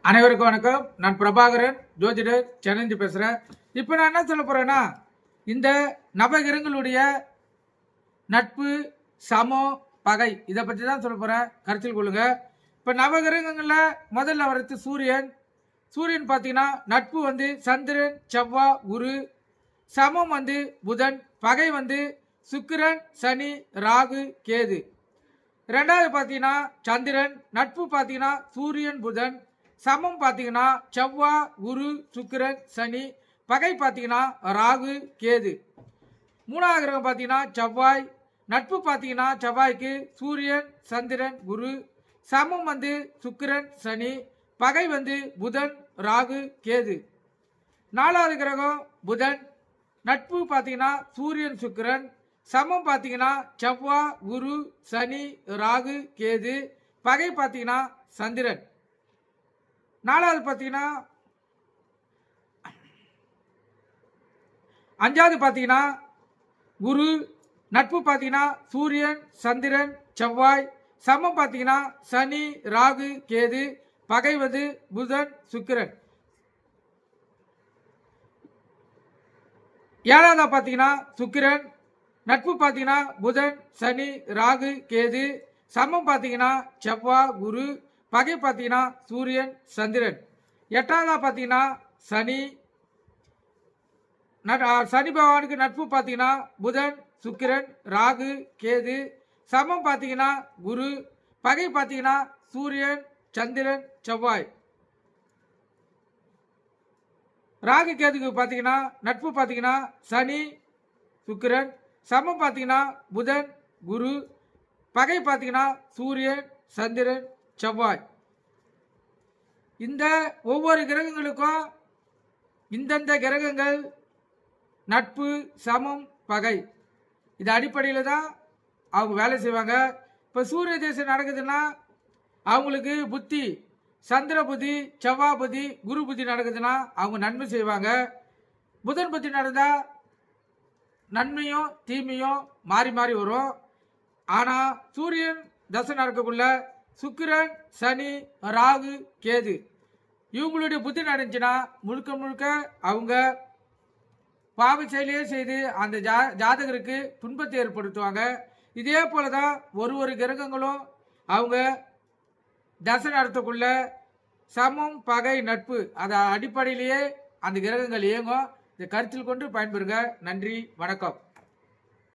அனைவருக்கும் வணக்கம். நான் பிரபாகரன், ஜோதிடர், சென்னை பேசுகிறேன். இப்போ நான் என்ன சொல்ல போகிறேன்னா, இந்த நவகிரகங்களுடைய நட்பு, சமம், பகை இதை பற்றி தான் சொல்ல போகிறேன். கருத்தில் கொள்ளுங்க. இப்போ நவகிரகங்களில் முதல்ல வரது சூரியன். சூரியன் பார்த்தீங்கன்னா நட்பு வந்து சந்திரன், செவ்வாய், குரு. சமம் வந்து புதன். பகை வந்து சுக்கிரன், சனி, ராகு, கேது. ரெண்டாவது பார்த்தீங்கன்னா சந்திரன். நட்பு பார்த்தீங்கன்னா சூரியன், புதன். சமம் பார்த்தீங்கன்னா செவ்வாய், குரு, சுக்கிரன், சனி. பகை பார்த்தீங்கன்னா ராகு, கேது. மூணாவது கிரகம் பார்த்தீங்கன்னா செவ்வாய். நட்பு பார்த்தீங்கன்னா செவ்வாய்க்கு சூரியன், சந்திரன், குரு. சமம் வந்து சுக்கிரன், சனி. பகை வந்து புதன், ராகு, கேது. நாலாவது கிரகம் புதன். நட்பு பார்த்தீங்கன்னா சூரியன், சுக்கிரன். சமம் பார்த்தீங்கன்னா செவ்வாய், குரு, சனி, ராகு, கேது. பகை பார்த்தீங்கன்னா சந்திரன். நாலாவது பார்த்தீங்கன்னா அஞ்சாவது பார்த்தீங்கன்னா குரு. நட்பு பார்த்தீங்கன்னா சூரியன், சந்திரன், செவ்வாய். சமம் பார்த்தீங்கன்னா சனி, ராகு, கேது. பகை வந்து புதன், சுக்கிரன். ஏழாவதா பார்த்தீங்கன்னா சுக்கிரன். நட்பு பார்த்தீங்கன்னா புதன், சனி, ராகு, கேது. சமம் பார்த்தீங்கன்னா செவ்வாய், குரு. பகை பார்த்தீங்கன்னா சூரியன், சந்திரன். எட்டாவதா பார்த்தீங்கன்னா சனி. சனி பகவானுக்கு நட்பு பார்த்தீங்கன்னா புதன், சுக்கிரன், ராகு, கேது. சமம் பார்த்தீங்கன்னா குரு. பகை பார்த்தீங்கன்னா சூரியன், சந்திரன், செவ்வாய். ராகு கேதுக்கு பார்த்தீங்கன்னா நட்பு பார்த்தீங்கன்னா சனி, சுக்கிரன். சமம் பார்த்தீங்கன்னா புதன், குரு. பகை பார்த்தீங்கன்னா சூரியன், சந்திரன், செவ்வாய். இந்த ஒவ்வொரு கிரகங்களுக்கும் இந்தந்த கிரகங்கள் நட்பு, சமம், பகை இது அடிப்படையில் தான் அவங்க வேலை செய்வாங்க. இப்போ சூரிய தேசம் நடக்குதுன்னா அவங்களுக்கு புத்தி சந்திர புத்தி, செவ்வாய் புத்தி, குரு புத்தி நடக்குதுன்னா அவங்க நன்மை செய்வாங்க. புதன் புத்தி நடந்தால் நன்மையும் தீமையும் மாறி மாறி வரும். ஆனால் சூரியன் தசை நடக்கக்குள்ள சுக்கிரன், சனி, ராகு, கேது இவங்களுடைய புத்தி நடந்துச்சுன்னா முழுக்க முழுக்க அவங்க பாவ செயலையே செய்து அந்த ஜாதகருக்கு துன்பத்தை ஏற்படுத்துவாங்க. இதே போல தான் ஒரு கிரகங்களும் அவங்க தசை நடத்தக்குள்ள சமம், பகை, நட்பு அதை அடிப்படையிலேயே அந்த கிரகங்கள் இயங்கும். இதை கருத்தில் கொண்டு பயன்பெறுங்க. நன்றி, வணக்கம்.